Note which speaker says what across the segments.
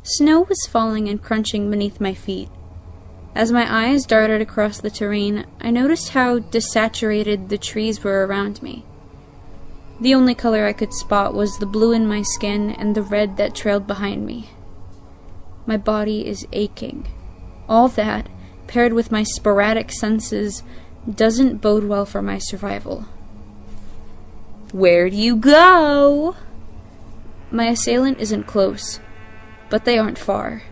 Speaker 1: Snow was falling and crunching beneath my feet. As my eyes darted across the terrain, I noticed how desaturated the trees were around me. The only color I could spot was the blue in my skin and the red that trailed behind me. My body is aching. All that, paired with my sporadic senses, doesn't bode well for my survival. "Where'd you go?" My assailant isn't close, but they aren't far.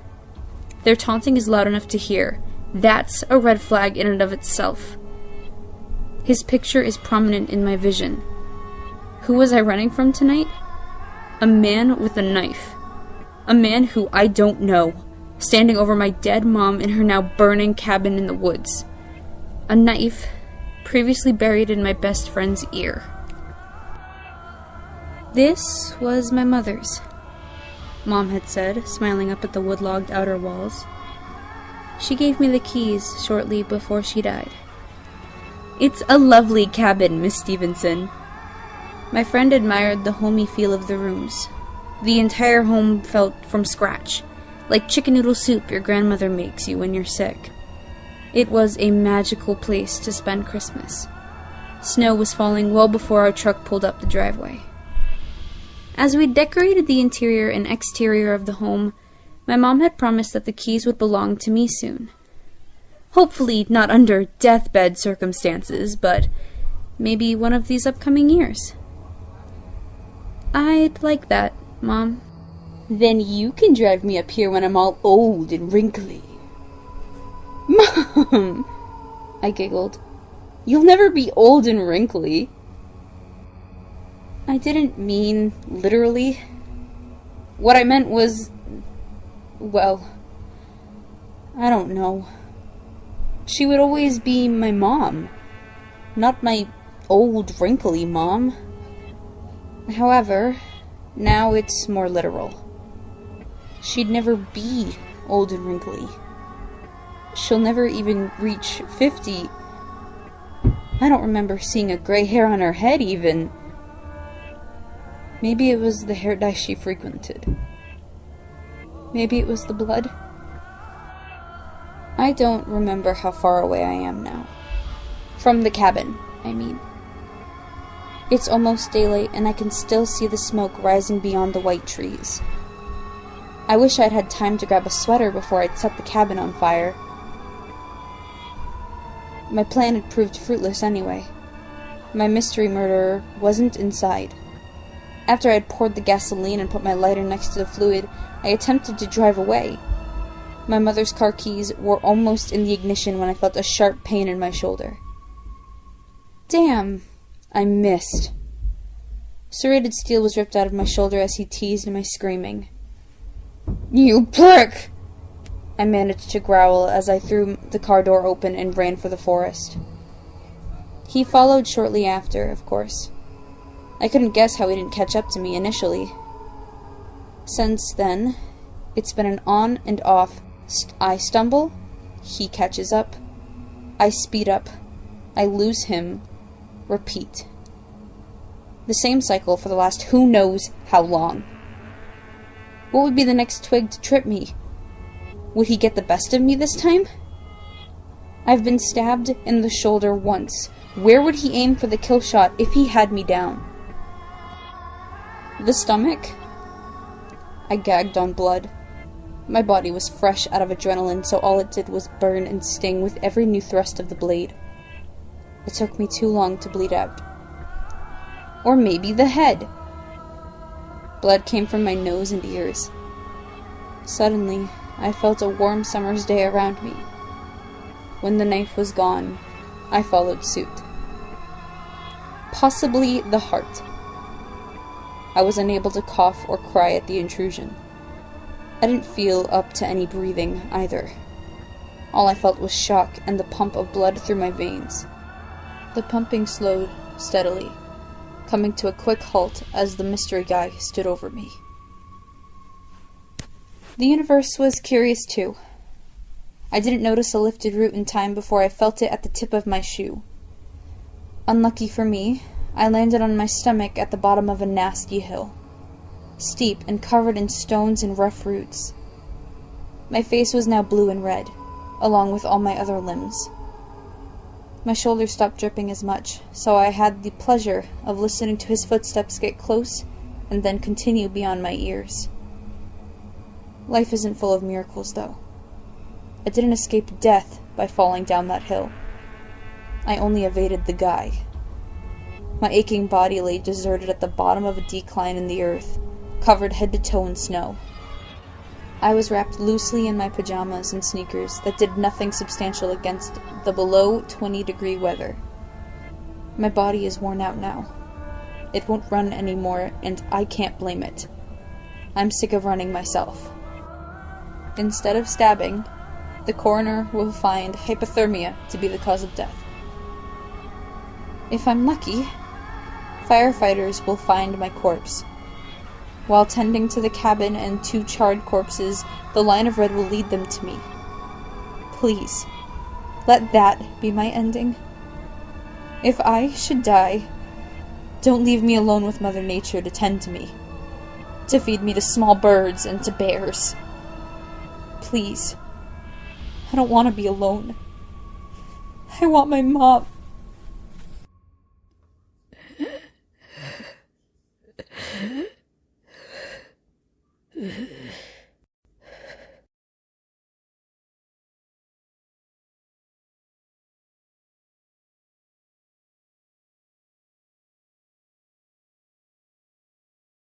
Speaker 1: Their taunting is loud enough to hear. That's a red flag in and of itself. His picture is prominent in my vision. Who was I running from tonight? A man with a knife. A man who I don't know, standing over my dead mom in her now burning cabin in the woods. A knife previously buried in my best friend's ear. This was my mother's, Mom had said, smiling up at the wood-logged outer walls. She gave me the keys shortly before she died. "It's a lovely cabin, Miss Stevenson." My friend admired the homey feel of the rooms. The entire home felt from scratch, like chicken noodle soup your grandmother makes you when you're sick. It was a magical place to spend Christmas. Snow was falling well before our truck pulled up the driveway. As we decorated the interior and exterior of the home, my mom had promised that the keys would belong to me soon. Hopefully not under deathbed circumstances, but maybe one of these upcoming years. "I'd like that, Mom." "Then you can drive me up here when I'm all old and wrinkly." "Mom!" I giggled. "You'll never be old and wrinkly." I didn't mean literally. What I meant was, well, I don't know. She would always be my mom, not my old wrinkly mom. However, now it's more literal. She'd never be old and wrinkly. She'll never even reach 50. I don't remember seeing a gray hair on her head even. Maybe it was the hair dye she frequented. Maybe it was the blood. I don't remember how far away I am now. From the cabin, I mean. It's almost daylight and I can still see the smoke rising beyond the white trees. I wish I'd had time to grab a sweater before I'd set the cabin on fire. My plan had proved fruitless anyway. My mystery murderer wasn't inside. After I had poured the gasoline and put my lighter next to the fluid, I attempted to drive away. My mother's car keys were almost in the ignition when I felt a sharp pain in my shoulder. Damn! I missed. Serrated steel was ripped out of my shoulder as he teased my screaming. "You prick!" I managed to growl as I threw the car door open and ran for the forest. He followed shortly after, of course. I couldn't guess how he didn't catch up to me initially. Since then, it's been an on and off. I stumble, he catches up. I speed up, I lose him. Repeat. The same cycle for the last who knows how long. What would be the next twig to trip me? Would he get the best of me this time? I've been stabbed in the shoulder once. Where would he aim for the kill shot if he had me down? The stomach? I gagged on blood. My body was fresh out of adrenaline, so all it did was burn and sting with every new thrust of the blade. It took me too long to bleed out. Or maybe the head. Blood came from my nose and ears. Suddenly, I felt a warm summer's day around me. When the knife was gone, I followed suit. Possibly the heart. I was unable to cough or cry at the intrusion. I didn't feel up to any breathing, either. All I felt was shock and the pump of blood through my veins. The pumping slowed steadily, coming to a quick halt as the mystery guy stood over me. The universe was curious too. I didn't notice a lifted root in time before I felt it at the tip of my shoe. Unlucky for me, I landed on my stomach at the bottom of a nasty hill. Steep and covered in stones and rough roots. My face was now blue and red, along with all my other limbs. My shoulder stopped dripping as much, so I had the pleasure of listening to his footsteps get close and then continue beyond my ears. Life isn't full of miracles, though. I didn't escape death by falling down that hill. I only evaded the guy. My aching body lay deserted at the bottom of a decline in the earth, covered head to toe in snow. I was wrapped loosely in my pajamas and sneakers that did nothing substantial against the below 20-degree weather. My body is worn out now. It won't run anymore, and I can't blame it. I'm sick of running myself. Instead of stabbing, the coroner will find hypothermia to be the cause of death. If I'm lucky, firefighters will find my corpse. While tending to the cabin and 2 charred corpses, the line of red will lead them to me. Please, let that be my ending. If I should die, don't leave me alone with Mother Nature to tend to me, to feed me to small birds and to bears. Please, I don't want to be alone. I want my mom.